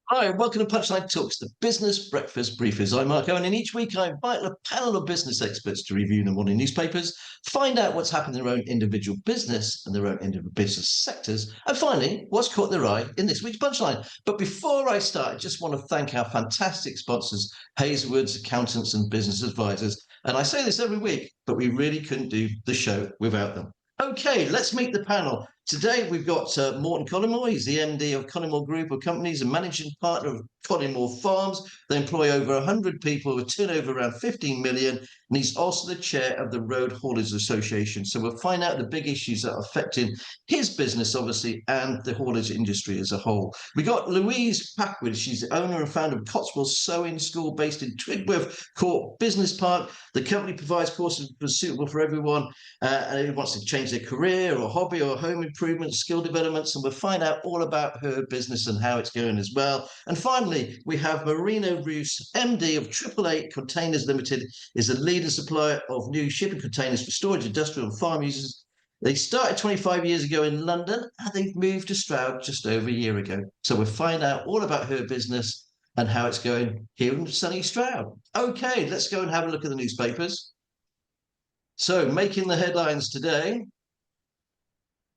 Hi, welcome to Punchline Talks, the business breakfast briefers. I'm Mark Owen, and each week I invite a panel of business experts to review the morning newspapers, find out what's happened in their own individual business and their own individual business sectors, and finally, what's caught their eye in this week's Punchline. But before I start, I just want to thank our fantastic sponsors, Hazelwood's Accountants and Business Advisors. And I say this every week, but we really couldn't do the show without them. Okay, let's meet the panel. Today we've got Moreton Cullimore. He's the MD of Cullimore Group of companies and managing partner of Cullimore Farms. They employ over 100 people with turnover around 15 million, and he's also the chair of the Road Haulage Association. So we'll find out the big issues that are affecting his business, obviously, and the haulage industry as a whole. We got Louise Packwood. She's the owner and founder of Cotswold Sewing School based in Twigworth Court Business Park. The company provides courses suitable for everyone and who wants to change their career or hobby or home improvement, skill developments, and we'll find out all about her business and how it's going as well. And finally, we have Marina, Roos, MD of 888 Containers Limited, is a leading supplier of new shipping containers for storage, industrial and farm users. They started 25 years ago in London and they've moved to Stroud just over a year ago. So we'll find out all about her business and how it's going here in sunny Stroud. Okay, let's go and have a look at the newspapers. So making the headlines today.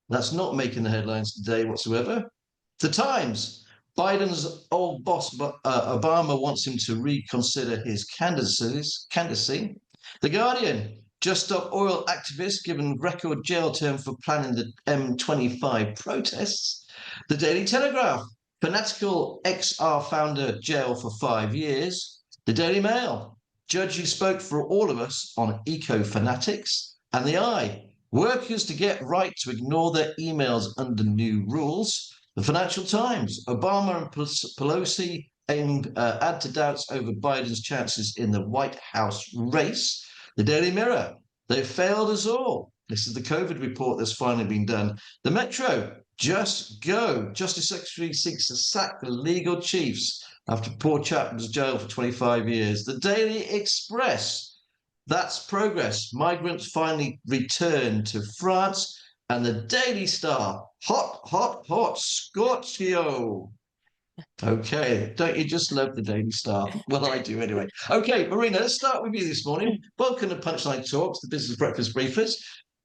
That's not making the headlines today whatsoever. The Times. Biden's old boss, Obama, wants him to reconsider his candidacy. The Guardian. Just Stop Oil activists given record jail term for planning the M25 protests. The Daily Telegraph. Fanatical XR founder jail for 5 years. The Daily Mail. Judge who spoke for all of us on eco-fanatics. And the Eye. Workers to get right to ignore their emails under new rules. The Financial Times. Obama and Pelosi add to doubts over Biden's chances in the White House race. The Daily Mirror. They've failed us all. This is the COVID report that's finally been done. The Metro. Just go. Justice Secretary seeks to sack the legal chiefs after poor chap was jailed for 25 years. The Daily Express. That's progress. Migrants finally return to France. And the Daily Star. Hot, hot, hot. Scorchio. Okay, don't you just love the Daily Star? Well, I do anyway. Okay, Marina, let's start with you this morning. Welcome to Punchline Talks, the Business Breakfast Briefers.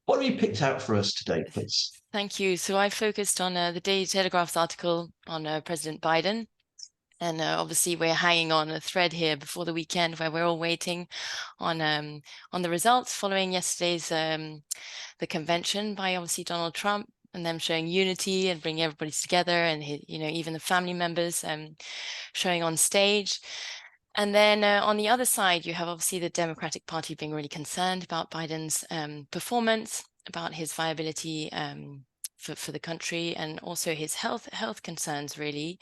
What have you picked out for us today, please? Thank you. So I focused on the Daily Telegraph's article on President Biden. And obviously, we're hanging on a thread here before the weekend where we're all waiting on the results following yesterday's the convention by obviously Donald Trump and them showing unity and bringing everybody together and even the family members showing on stage. And then on the other side, you have obviously the Democratic Party being really concerned about Biden's performance, about his viability for the country, and also his health concerns, really.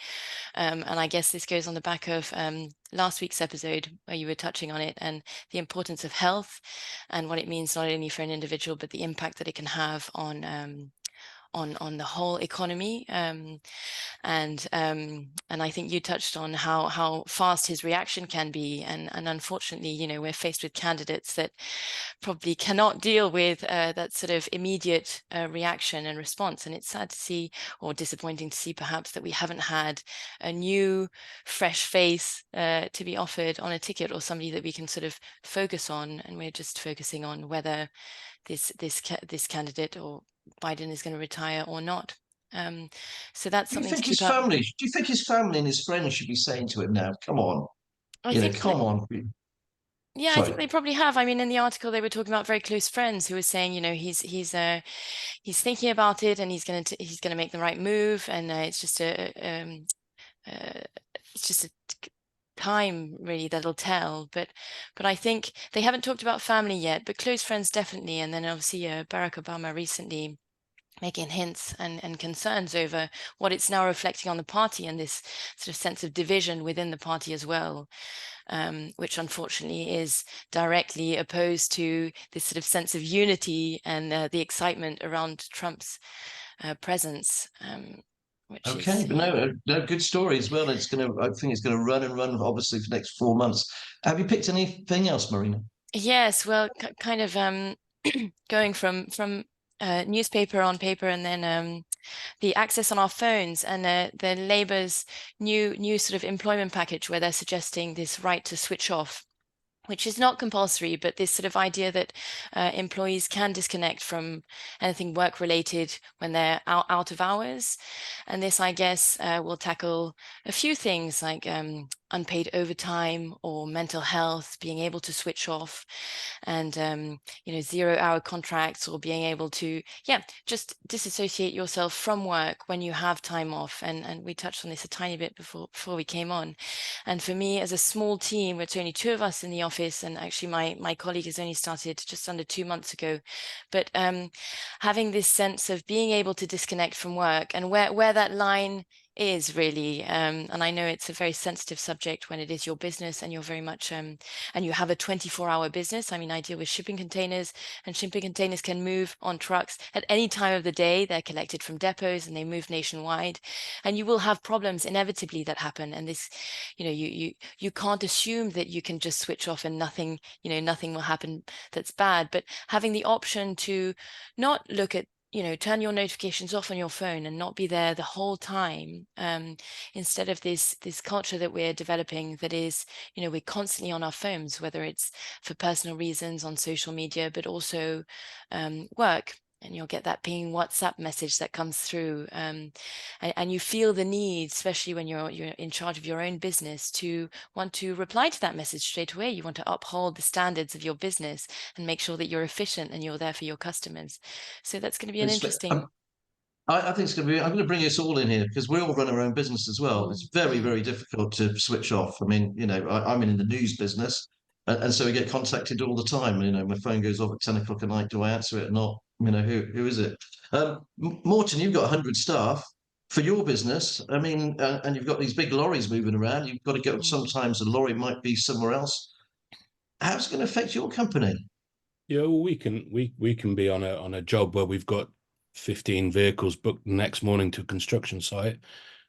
And I guess this goes on the back of last week's episode where you were touching on it and the importance of health and what it means not only for an individual, but the impact that it can have on the whole economy. And I think you touched on how fast his reaction can be. And unfortunately, we're faced with candidates that probably cannot deal with that sort of immediate reaction and response. And it's sad to see, or disappointing to see perhaps, that we haven't had a new, fresh face to be offered on a ticket, or somebody that we can sort of focus on. And we're just focusing on whether this candidate or Biden is going to retire or not. So that's something to keep up. Do you think his family and his friends should be saying to him now, come on, come on. Yeah, I think they probably have. I mean, in the article, they were talking about very close friends who were saying, he's thinking about it and he's going to make the right move, and it's just a time really that'll tell. But I think they haven't talked about family yet, but close friends definitely. And then obviously Barack Obama recently making hints and concerns over what it's now reflecting on the party and this sort of sense of division within the party as well, which unfortunately is directly opposed to this sort of sense of unity and the excitement around Trump's presence. Okay, but no, good story as well. I think it's going to run and run, obviously, for the next 4 months. Have you picked anything else, Marina? Yes, well, kind of going from newspaper on paper and then the access on our phones and the Labour's new sort of employment package, where they're suggesting this right to switch off, which is not compulsory, but this sort of idea that employees can disconnect from anything work related when they're out of hours. And this, I guess, will tackle a few things like unpaid overtime or mental health, being able to switch off, and 0-hour contracts, or being able to just disassociate yourself from work when you have time off. And we touched on this a tiny bit before we came on. And for me, as a small team, it's only 2 of us in the office, and actually my colleague has only started just under 2 months ago, but having this sense of being able to disconnect from work, and where that line is really, and I know it's a very sensitive subject when it is your business and you're very much and you have a 24-hour business. I mean, I deal with shipping containers, and shipping containers can move on trucks at any time of the day. They're collected from depots and they move nationwide, and you will have problems inevitably that happen. And this, you can't assume that you can just switch off and nothing will happen that's bad. But having the option to not look at, turn your notifications off on your phone and not be there the whole time, instead of this culture that we're developing that is, we're constantly on our phones, whether it's for personal reasons on social media, but also work. And you'll get that ping WhatsApp message that comes through, and you feel the need, especially when you're in charge of your own business, to want to reply to that message straight away. You want to uphold the standards of your business and make sure that you're efficient and you're there for your customers. So that's going to be an interesting. I think it's going to be. I'm going to bring us all in here because we all run our own business as well. It's very, very difficult to switch off. I mean, I'm in the news business, and so we get contacted all the time. My phone goes off at 10 o'clock at night. Do I answer it or not? Who is it? Moreton, you've got 100 staff for your business. I mean, and you've got these big lorries moving around. You've got to go. Sometimes a lorry might be somewhere else. How's it going to affect your company? Yeah, well, we can be on a job where we've got 15 vehicles booked the next morning to a construction site,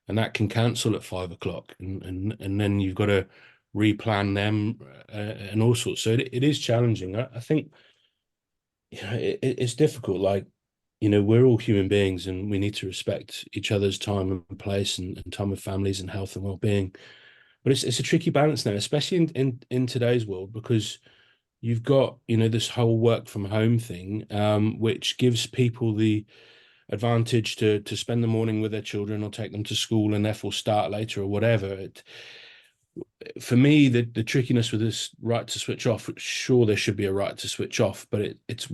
and that can cancel at 5 o'clock, and then you've got to replan them and all sorts. So it is challenging. I think it's difficult. Like, we're all human beings, and we need to respect each other's time and place, and time of families and health and well-being. But it's a tricky balance now, especially in today's world, because you've got, this whole work from home thing, which gives people the advantage to spend the morning with their children or take them to school and therefore start later or whatever. For me, the trickiness with this right to switch off, sure, there should be a right to switch off, but it's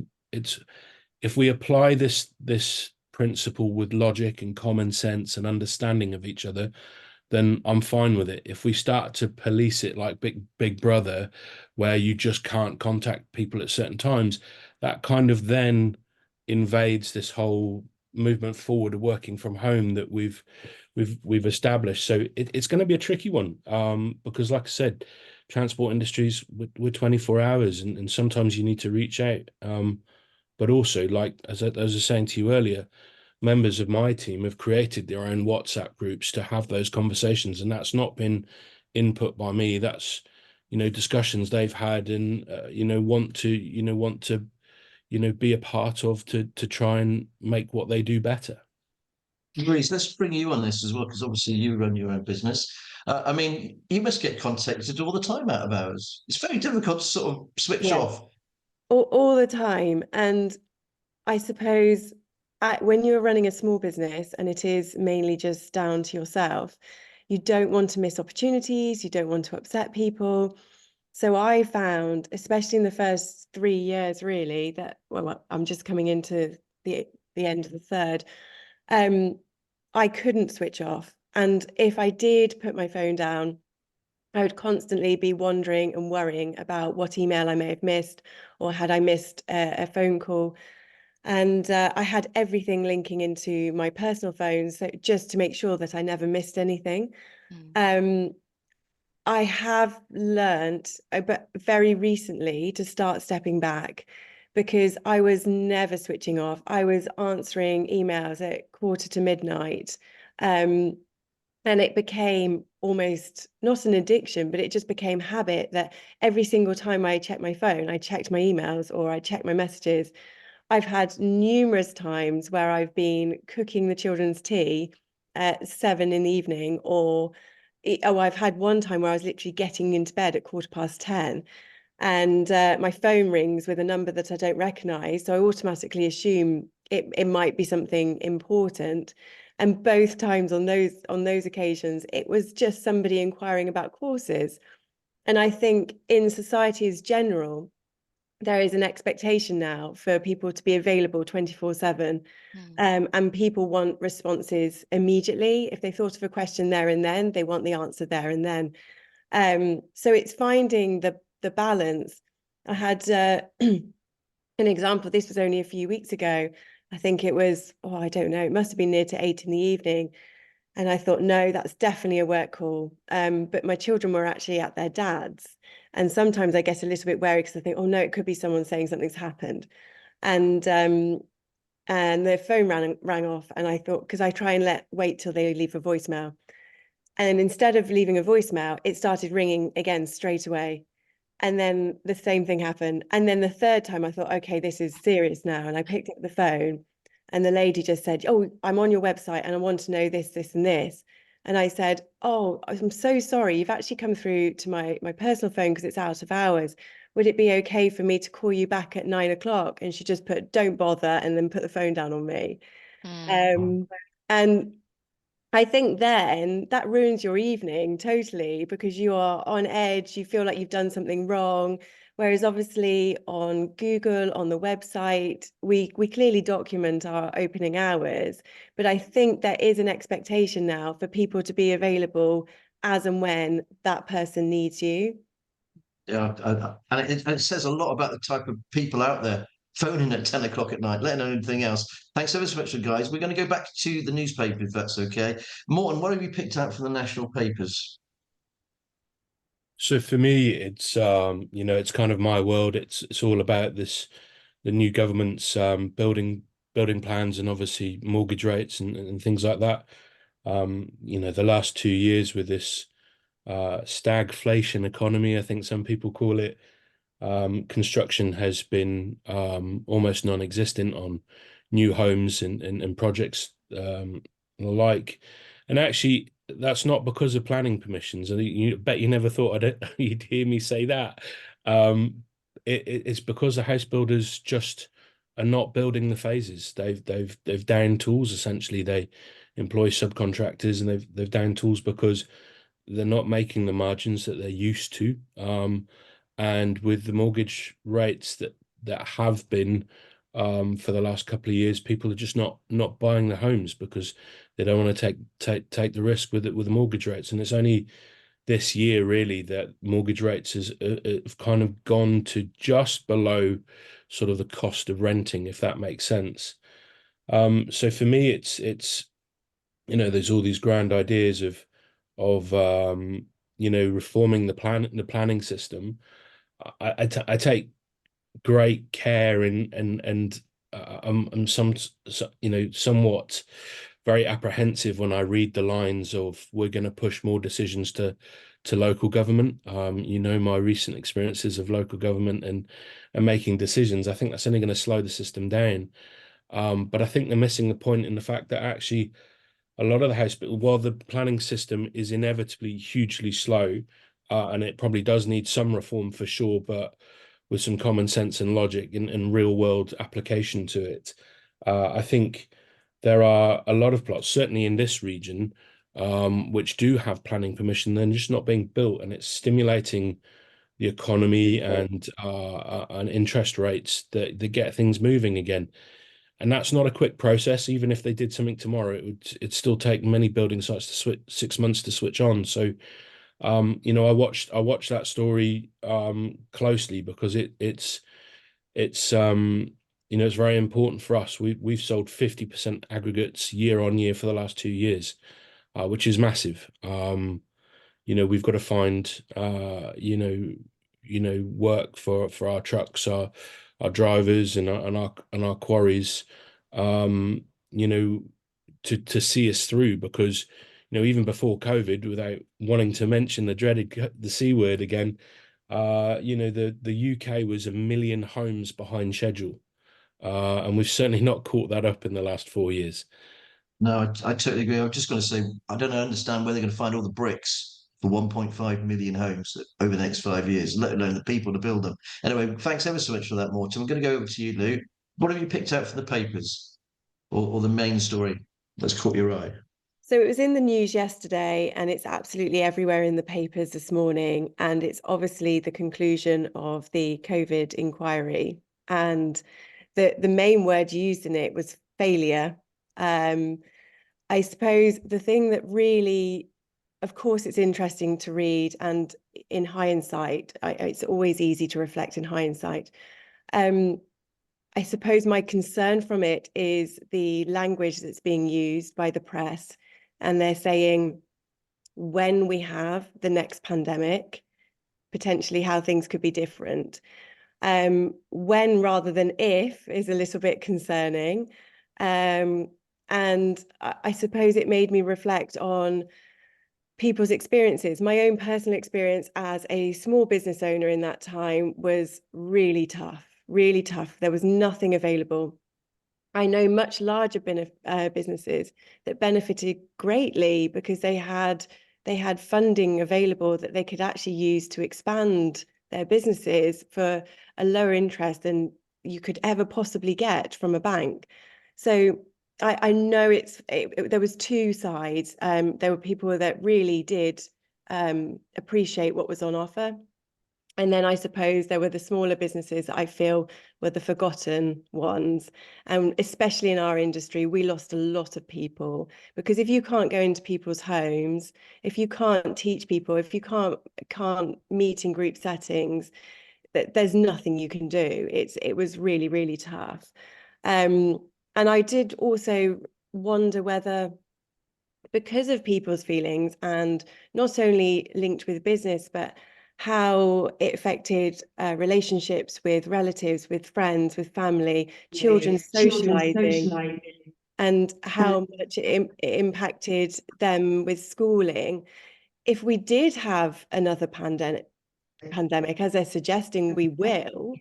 if we apply this principle with logic and common sense and understanding of each other, then I'm fine with it. If we start to police it like Big Brother, where you just can't contact people at certain times, that kind of then invades this whole movement forward of working from home that we've established. So it's going to be a tricky one, because, like I said, transport industries, we're 24 hours, and sometimes you need to reach out. But also, like as I was saying to you earlier, members of my team have created their own WhatsApp groups to have those conversations, and that's not been input by me. That's discussions they've had and want to be a part of to try and make what they do better. Louise, let's bring you on this as well, because obviously you run your own business. I mean, you must get contacted all the time out of hours. It's very difficult to sort of switch off. All the time. And I suppose when you're running a small business and it is mainly just down to yourself, you don't want to miss opportunities, you don't want to upset people. So I found, especially in the first 3 years, really, that, well, I'm just coming into the end of the third, I couldn't switch off. And if I did put my phone down, I would constantly be wondering and worrying about what email I may have missed, or had I missed a phone call. And I had everything linking into my personal phone, so just to make sure that I never missed anything. I have learned, but very recently, to start stepping back, because I was never switching off. I was answering emails at 1:45, and it became almost not an addiction, but it just became habit that every single time I checked my phone, I checked my emails or I checked my messages. I've had numerous times where I've been cooking the children's tea at 7 in the evening, or I've had one time where I was literally getting into bed at 10:15, and my phone rings with a number that I don't recognise, so I automatically assume it might be something important. And both times on those occasions, it was just somebody inquiring about courses. And I think in society as general, there is an expectation now for people to be available 24/7. And people want responses immediately. If they thought of a question there and then, they want the answer there and then. So it's finding the balance. I had an example. This was only a few weeks ago. I think it was, I don't know, it must have been near to 8 in the evening. And I thought, no, that's definitely a work call. But my children were actually at their dad's. And sometimes I get a little bit wary because I think, oh no, it could be someone saying something's happened. And the phone rang off, and I thought, because I try and wait till they leave a voicemail. And instead of leaving a voicemail, it started ringing again straight away. And then the same thing happened. And then the third time I thought, okay, this is serious now. And I picked up the phone, and the lady just said, oh, I'm on your website and I want to know this, this, and this. And I said, oh, I'm so sorry. You've actually come through to my personal phone because it's out of hours. Would it be okay for me to call you back at 9 o'clock? And she just put, don't bother, and then put the phone down on me. And I think then that ruins your evening totally, because you are on edge, you feel like you've done something wrong. Whereas obviously on Google, on the website, we clearly document our opening hours. But I think there is an expectation now for people to be available as and when that person needs you. Yeah, and it says a lot about the type of people out there phoning at 10 o'clock at night, letting know anything else. Thanks ever so much, guys. We're going to go back to the newspaper, if that's okay. Morton, what have you picked out from the national papers? So for me, it's it's kind of my world. It's all about the new government's building plans, and obviously mortgage rates and things like that. The last 2 years with this stagflation economy, I think some people call it, construction has been almost non-existent on new homes and projects alike. And actually, that's not because of planning permissions. And you bet you never thought you'd hear me say that. It's because the house builders just are not building the phases. They've downed tools essentially. They employ subcontractors, and they've downed tools because they're not making the margins that they're used to. And with the mortgage rates that have been for the last couple of years, people are just not buying the homes because they don't want to take the risk with the mortgage rates. And it's only this year really that mortgage rates have kind of gone to just below sort of the cost of renting, if that makes sense. So for me, it's there's all these grand ideas of reforming the planning system. I take great care and I'm somewhat very apprehensive when I read the lines of we're going to push more decisions to local government. My recent experiences of local government and making decisions. I think that's only going to slow the system down. But I think they're missing the point in the fact that actually a lot of the house, while the planning system is inevitably hugely slow, and it probably does need some reform for sure, but with some common sense and logic and real world application to it, I think there are a lot of plots, certainly in this region, which do have planning permission, they're just not being built, and it's stimulating the economy and interest rates that get things moving again. And that's not a quick process. Even if they did something tomorrow, it'd still take many building sites to switch 6 months to switch on. So, I watched that story closely because it's it's very important for us. We've sold 50% aggregates year on year for the last 2 years, which is massive. We've got to find work for our trucks, our drivers and our quarries, to see us through, because even before COVID, without wanting to mention the C word again, the UK was 1 million homes behind schedule. And we've certainly not caught that up in the last 4 years. No, I totally agree. I'm just going to say, I don't understand where they're going to find all the bricks for 1.5 million homes over the next 5 years, let alone the people to build them. Anyway, thanks ever so much for that, Morton. I'm going to go over to you, Lou. What have you picked out from the papers or the main story that's caught your eye? So it was in the news yesterday, and it's absolutely everywhere in the papers this morning. And it's obviously the conclusion of the COVID inquiry. And the main word used in it was failure. I suppose the thing that really, of course, it's interesting to read, and in hindsight, it's always easy to reflect in hindsight. I suppose my concern from it is the language that's being used by the press. And they're saying, when we have the next pandemic, potentially how things could be different. When rather than if is a little bit concerning. And I suppose it made me reflect on people's experiences. My own personal experience as a small business owner in that time was really tough, really tough. There was nothing available. I know much larger businesses that benefited greatly because they had funding available that they could actually use to expand their businesses for a lower interest than you could ever possibly get from a bank. So I know there was two sides. There were people that really did appreciate what was on offer. And then I suppose there were the smaller businesses that I feel were the forgotten ones. And especially in our industry, we lost a lot of people because if you can't go into people's homes, if you can't teach people, if you can't meet in group settings, there's nothing you can do. It was really, really tough. And I did also wonder whether, because of people's feelings, and not only linked with business, but how it affected relationships with relatives, with friends, with family, children socializing, and how much it impacted them with schooling. If we did have another pandemic, as they're suggesting we will,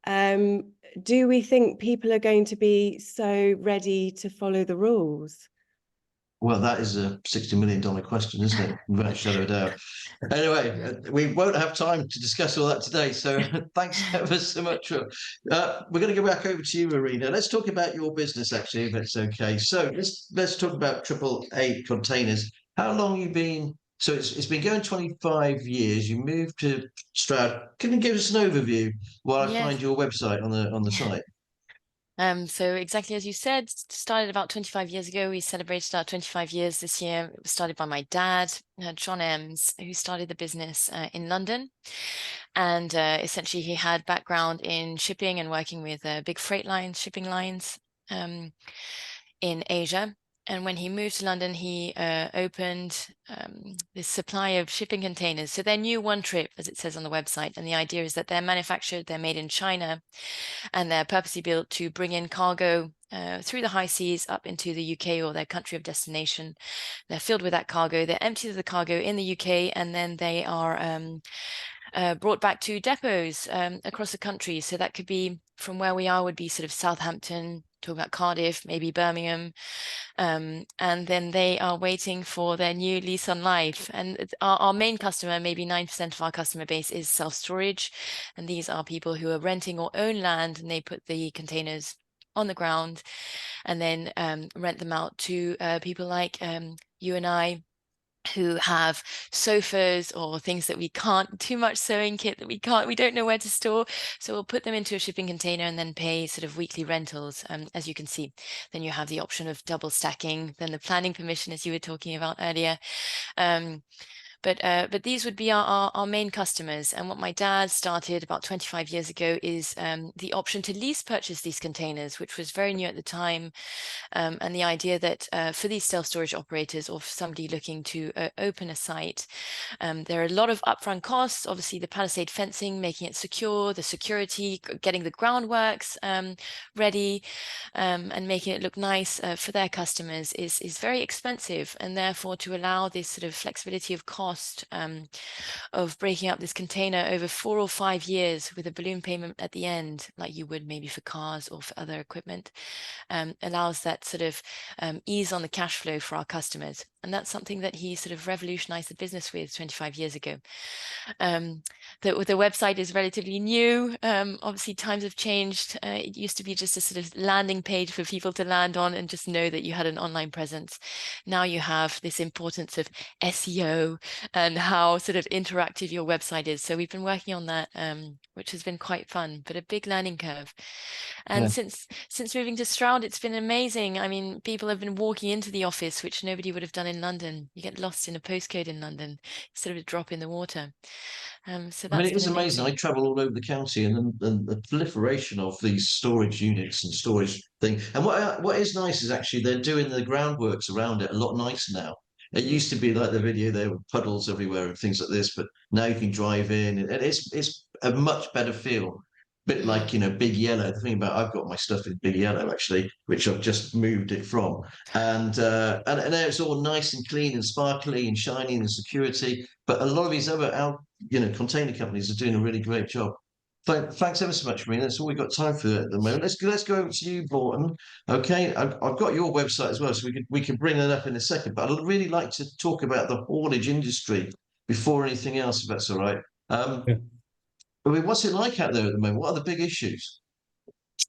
do we think people are going to be so ready to follow the rules? Well, that is a $60 million question, isn't it? Without a shadow of a doubt. Anyway, we won't have time to discuss all that today. So thanks ever so much. We're going to go back over to you, Marina. Let's talk about your business, actually, if it's okay. So let's talk about 888 containers. How long have you been? So it's been going 25 years. You moved to Stroud. Can you give us an overview while I find your website on the site? So exactly as you said, started about 25 years ago. We celebrated our 25 years this year. It was started by my dad, John Ems, who started the business in London. And essentially he had background in shipping and working with big freight lines, shipping lines in Asia. And when he moved to London, he opened this supply of shipping containers. So they're new one trip, as it says on the website. And the idea is that they're manufactured, they're made in China, and they're purposely built to bring in cargo through the high seas up into the UK or their country of destination. They're filled with that cargo. They're emptied of the cargo in the UK, and then they are brought back to depots across the country. So that could be from where we are, would be sort of Southampton, talking about Cardiff, maybe Birmingham, and then they are waiting for their new lease on life. And our main customer, maybe 9% of our customer base, is self-storage, and these are people who are renting or own land, and they put the containers on the ground and then rent them out to people like you and I, who have sofas or things that we can't, too much sewing kit that we don't know where to store. So we'll put them into a shipping container and then pay sort of weekly rentals. As you can see, then you have the option of double stacking, then the planning permission, as you were talking about earlier. But these would be our main customers. And what my dad started about 25 years ago is the option to lease purchase these containers, which was very new at the time. And the idea that for these self-storage operators or for somebody looking to open a site, there are a lot of upfront costs. Obviously, the palisade fencing, making it secure, the security, getting the groundworks ready, and making it look nice for their customers is very expensive. And therefore, to allow this sort of flexibility of cost cost of breaking up this container over 4 or 5 years with a balloon payment at the end, like you would maybe for cars or for other equipment, allows that sort of ease on the cash flow for our customers. And that's something that he sort of revolutionized the business with 25 years ago. The website is relatively new. Obviously, times have changed. It used to be just a sort of landing page for people to land on and just know that you had an online presence. Now you have this importance of SEO and how sort of interactive your website is. So we've been working on that, which has been quite fun, but a big learning curve. And since moving to Stroud, it's been amazing. I mean, people have been walking into the office, which nobody would have done in London. You get lost in a postcode in London, sort of a drop in the water. So I mean, that's it is been amazing. I amazing. travel all over the county, and the proliferation of these storage units and storage thing. And what is nice is actually they're doing the groundworks around it a lot nicer now. It used to be like the video, there were puddles everywhere and things like this, but now you can drive in, and it's a much better feel. Bit like, Big Yellow. The thing about I've got my stuff in Big Yellow actually, which I've just moved it from, and now it's all nice and clean and sparkly and shiny and security. But a lot of these other container companies are doing a really great job. Thanks ever so much, Marina. That's all we've got time for at the moment. Let's go over to you, Morton. Okay, I've got your website as well, so we can bring that up in a second. But I'd really like to talk about the haulage industry before anything else, if that's all right. Yeah. I mean, what's it like out there at the moment? What are the big issues?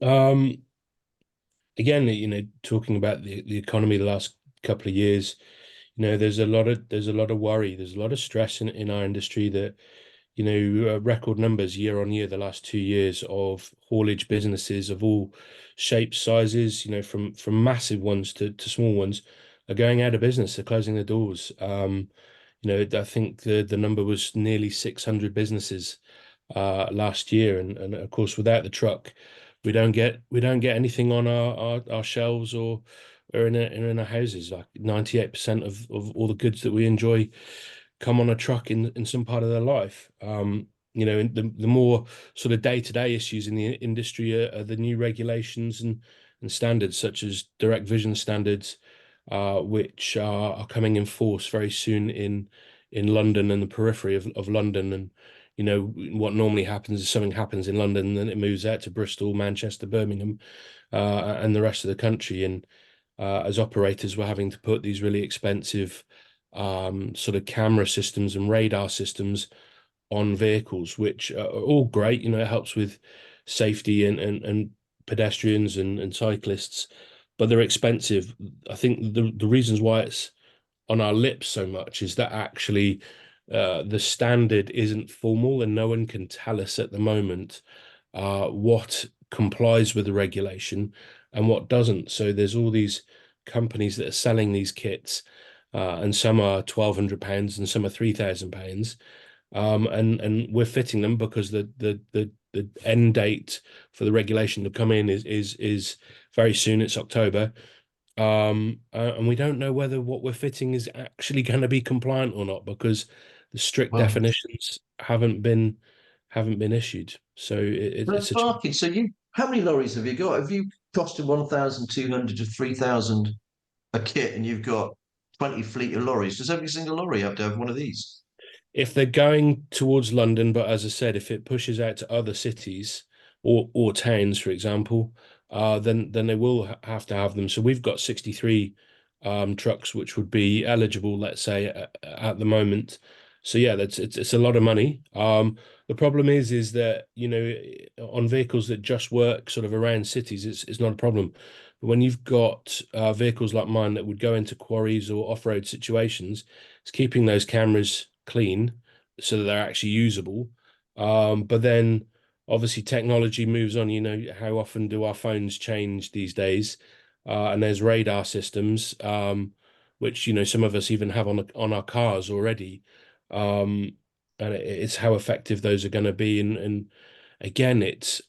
Again, talking about the economy the last couple of years, there's a lot of worry, there's a lot of stress in our industry that, record numbers year on year, the last 2 years of haulage businesses of all shapes, sizes, from massive ones to small ones are going out of business. They're closing their doors. I think the number was nearly 600 businesses last year, and of course, without the truck, we don't get anything on our shelves or in our houses. Like 98% of all the goods that we enjoy come on a truck in some part of their life. The more sort of day-to-day issues in the industry are the new regulations and standards, such as direct vision standards, which are coming in force very soon in London and the periphery of London. And what normally happens is something happens in London and then it moves out to Bristol, Manchester, Birmingham, and the rest of the country. And as operators, we're having to put these really expensive sort of camera systems and radar systems on vehicles, which are all great. It helps with safety and pedestrians and cyclists, but they're expensive. I think the reasons why it's on our lips so much is that actually the standard isn't formal and no one can tell us at the moment what complies with the regulation and what doesn't. So there's all these companies that are selling these kits, and some are £1,200 and some are £3,000, and we're fitting them because the end date for the regulation to come in is very soon. It's October. And we don't know whether what we're fitting is actually going to be compliant or not, because the strict definitions haven't been issued. So it's a Barking. So how many lorries have you got? Have you costed 1,200 to 3,000 a kit, and you've got 20 fleet of lorries? Does every single lorry have to have one of these? If they're going towards London, but as I said, if it pushes out to other cities or towns, for example, then they will have to have them. So we've got 63 trucks which would be eligible, let's say, at the moment. So yeah, it's a lot of money. The problem is that on vehicles that just work sort of around cities, it's not a problem. But when you've got vehicles like mine that would go into quarries or off-road situations, it's keeping those cameras clean so that they're actually usable. But then obviously technology moves on. How often do our phones change these days? And there's radar systems, which some of us even have on our cars already. And it's how effective those are going to be. And again,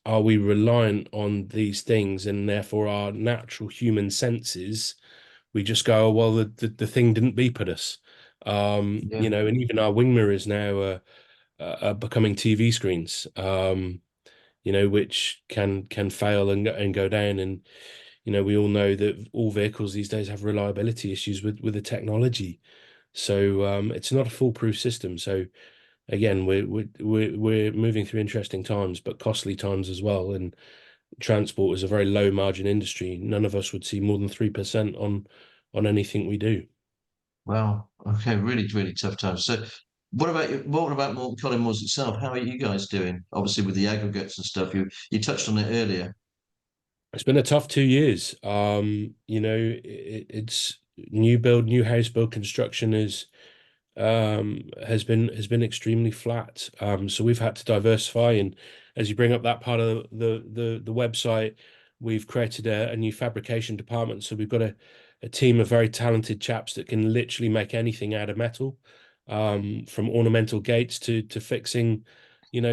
are we reliant on these things, and therefore our natural human senses? We just go, oh, well, the thing didn't beep at us. And even our wing mirrors now are becoming TV screens, which can fail and go down. And we all know that all vehicles these days have reliability issues with the technology. So it's not a foolproof system. So again, we're moving through interesting times, but costly times as well. And transport is a very low margin industry. None of us would see more than 3% on anything we do. Wow. Okay. Really, really tough times. So, what about you? What about Moreton Cullimore itself? How are you guys doing? Obviously, with the aggregates and stuff, you touched on it earlier. It's been a tough 2 years. It's new build, new house build construction has been extremely flat. So we've had to diversify, and as you bring up that part of the website, we've created a new fabrication department. So we've got a team of very talented chaps that can literally make anything out of metal, from ornamental gates to fixing,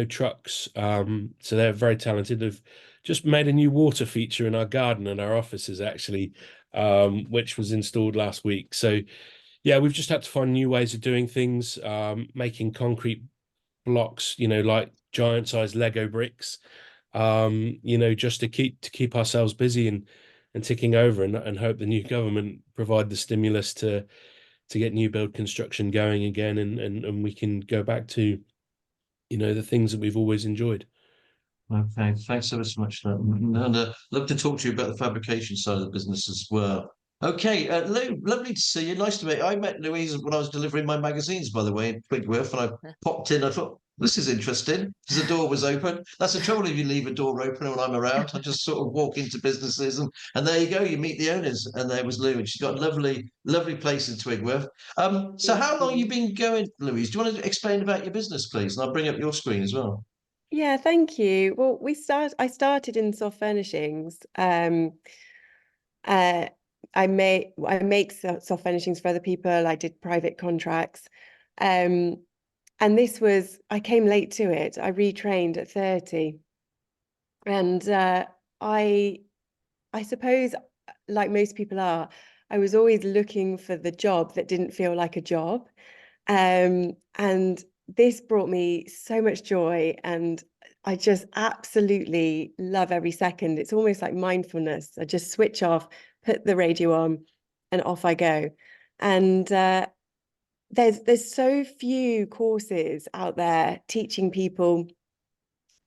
trucks. So they're very talented. They've just made a new water feature in our garden and our offices, actually, which was installed last week. So yeah, we've just had to find new ways of doing things, making concrete blocks, like giant-sized Lego bricks, just to keep ourselves busy and ticking over, and hope the new government provide the stimulus to get new build construction going again, and we can go back to, the things that we've always enjoyed. Okay, thanks ever so much for that. And love to talk to you about the fabrication side of the business as well. Okay, Lou, lovely to see you. Nice to meet you. I met Louise when I was delivering my magazines, by the way, in Twigworth, and I popped in. I thought, this is interesting, because the door was open. That's the trouble if you leave a door open when I'm around. I just sort of walk into businesses, and there you go. You meet the owners, and there was Lou, and she's got a lovely, lovely place in Twigworth. So how long have you been going, Louise? Do you want to explain about your business, please? And I'll bring up your screen as well. Yeah, thank you. Well, I started in soft furnishings. I make soft furnishings for other people. I did private contracts. And I came late to it. I retrained at 30. And I suppose, like most people are, I was always looking for the job that didn't feel like a job. And this brought me so much joy, and I just absolutely love every second. It's almost like mindfulness. I just switch off, put the radio on, and off I go. And there's so few courses out there teaching people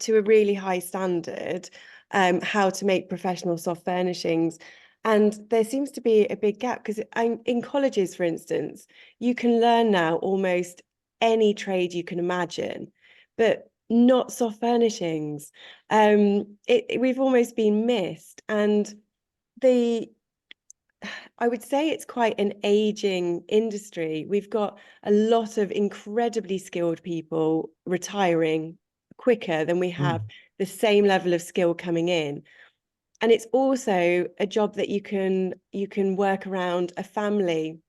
to a really high standard how to make professional soft furnishings. And there seems to be a big gap, because in colleges, for instance, you can learn now almost any trade you can imagine, but not soft furnishings. We've almost been missed. And I would say it's quite an aging industry. We've got a lot of incredibly skilled people retiring quicker than we have the same level of skill coming in. And it's also a job that you can work around a family.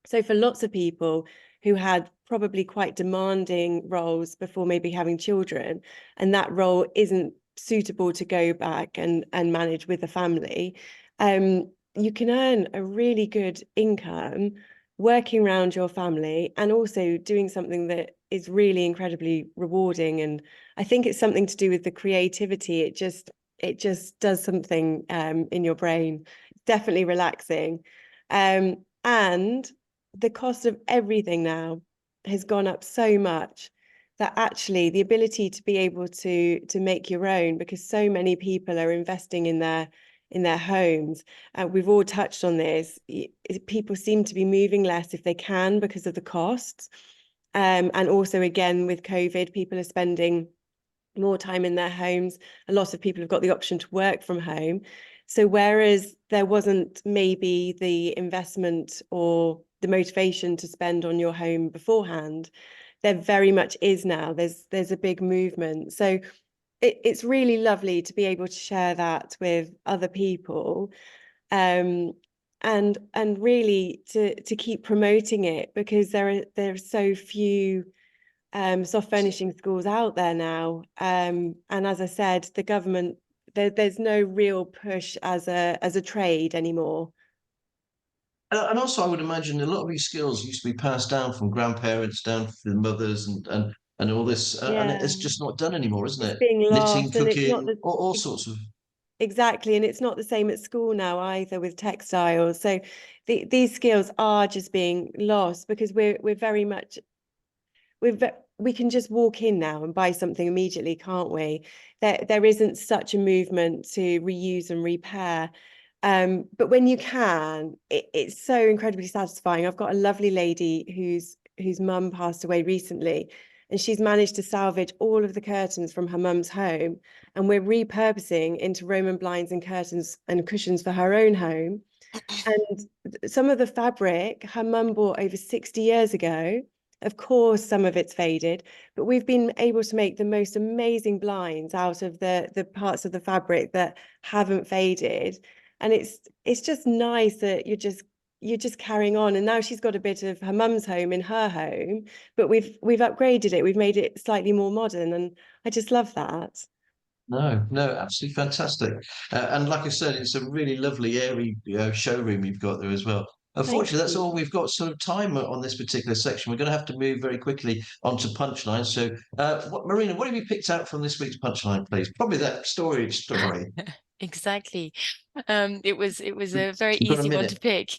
So for lots of people who had probably quite demanding roles before maybe having children, and that role isn't suitable to go back and manage with a family, you can earn a really good income working around your family and also doing something that is really incredibly rewarding. And I think it's something to do with the creativity. It just does something in your brain. Definitely relaxing. And the cost of everything now has gone up so much that actually the ability to be able to make your own, because so many people are investing in their homes. We've all touched on this. People seem to be moving less if they can because of the costs. And also, again, with COVID, people are spending more time in their homes. A lot of people have got the option to work from home. So whereas there wasn't maybe the investment or the motivation to spend on your home beforehand, there very much is now. There's a big movement. So it's really lovely to be able to share that with other people, and really to keep promoting it, because there are so few soft furnishing schools out there now. And as I said, the government, there's no real push as a trade anymore. And also, I would imagine a lot of these skills used to be passed down from grandparents down to the mothers and all this, and it's just not done anymore, isn't It's it? being Knitting, lost, and it's not cooking, all sorts of. exactly. And it's not the same at school now either with textiles. So these skills are just being lost because we're very much we can just walk in now and buy something immediately, can't we? There isn't such a movement to reuse and repair. But when you can, it's so incredibly satisfying. I've got a lovely lady whose mum passed away recently, and she's managed to salvage all of the curtains from her mum's home, and we're repurposing into Roman blinds and curtains and cushions for her own home. And some of the fabric her mum bought over 60 years ago. Of course, some of it's faded, but we've been able to make the most amazing blinds out of the parts of the fabric that haven't faded. And it's just nice that you're just carrying on. And now she's got a bit of her mum's home in her home, but we've upgraded it. We've made it slightly more modern, and I just love that. No, absolutely fantastic. And like I said, it's a really lovely, airy showroom you've got there as well. Unfortunately, that's all we've got sort of time on this particular section. We're going to have to move very quickly onto Punchline. So, Marina, what have you picked out from this week's Punchline, please? Probably that storage story. Exactly. It was a very You've got a easy one minute. to pick.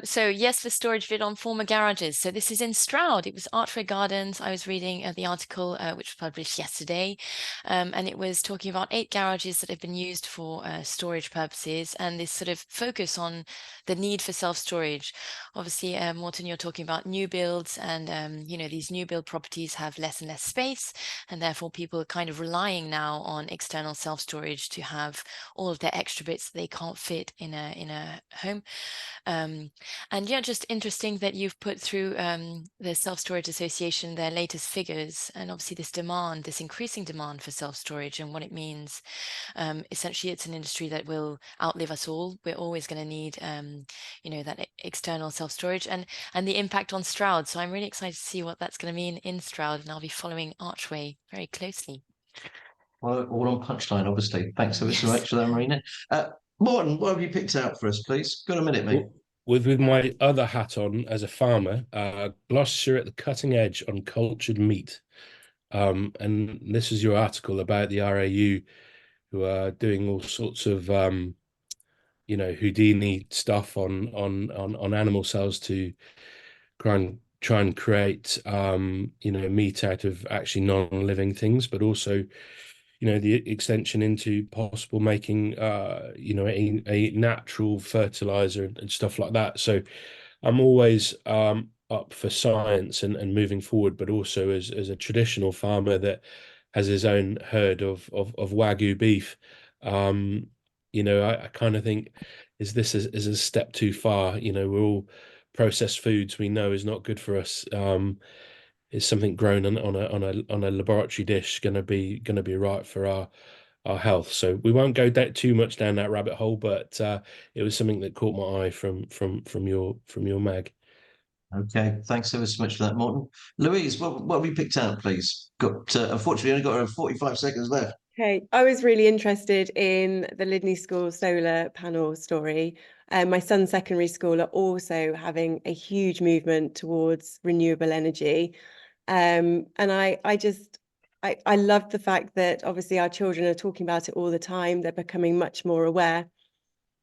So yes, the storage vid on former garages. So this is in Stroud. It was Archway Gardens. I was reading the article which was published yesterday, and it was talking about 8 garages that have been used for storage purposes, and this sort of focus on the need for self-storage. Obviously, Moreton, you're talking about new builds, and you know, these new build properties have less and less space, and therefore people are kind of relying now on external self-storage to have all of their extra bits that they can't fit in a home. And yeah, just interesting that you've put through the Self-Storage Association their latest figures, and obviously this increasing demand for self-storage and what it means. Essentially, it's an industry that will outlive us all. We're always going to need you know, that external self-storage, and the impact on Stroud. So I'm really excited to see what that's going to mean in Stroud, and I'll be following Archway very closely. Well, all on Punchline, obviously. Thanks ever so Yes. much for that, Marina. Morton, what have you picked out for us, please? Got a minute, mate. With my other hat on as a farmer, Gloucestershire at the cutting edge on cultured meat. And this is your article about the RAU, who are doing all sorts of you know, Houdini stuff on animal cells to try and create you know, meat out of actually non-living things, but also, you know, the extension into possible making you know, a natural fertilizer and stuff like that. So I'm always up for science and moving forward, but also as a traditional farmer that has his own herd of Wagyu beef. You know, I kind of think, is this is a step too far? You know, we're all processed foods we know is not good for us. Is something grown on a laboratory dish going to be right for our health? So we won't go too much down that rabbit hole, but it was something that caught my eye from your mag. Okay, thanks ever so much for that, Morton. Louise, what have you picked out, please? Got unfortunately only got around 45 seconds left. Okay, I was really interested in the Lydney School solar panel story. My son's secondary school are also having a huge movement towards renewable energy. And I love the fact that obviously our children are talking about it all the time. They're becoming much more aware.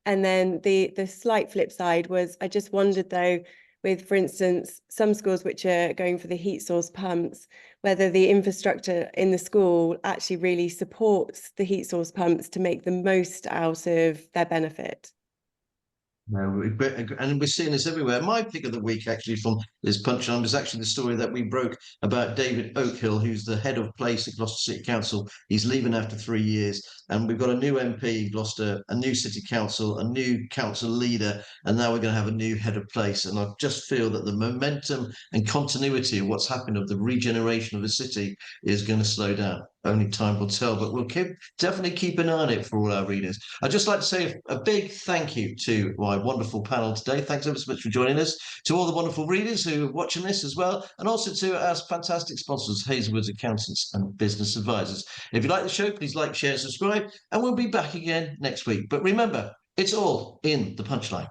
And then the slight flip side was, I just wondered though, with, for instance, some schools which are going for the heat source pumps, whether the infrastructure in the school actually really supports the heat source pumps to make the most out of their benefit. No, and we're seeing this everywhere. My pick of the week, actually, from this Punchline was actually the story that we broke about David Oakhill, who's the head of place at Gloucester City Council. He's leaving after 3 years, and we've got a new MP in Gloucester, a new city council, a new council leader, and now we're going to have a new head of place. And I just feel that the momentum and continuity of what's happened of the regeneration of the city is going to slow down. Only time will tell, but we'll definitely keep an eye on it for all our readers. I'd just like to say a big thank you to my wonderful panel today. Thanks ever so much for joining us. To all the wonderful readers who are watching this as well, and also to our fantastic sponsors, Hazelwood's Accountants and Business Advisors. If you like the show, please like, share, and subscribe, and we'll be back again next week. But remember, it's all in the Punchline.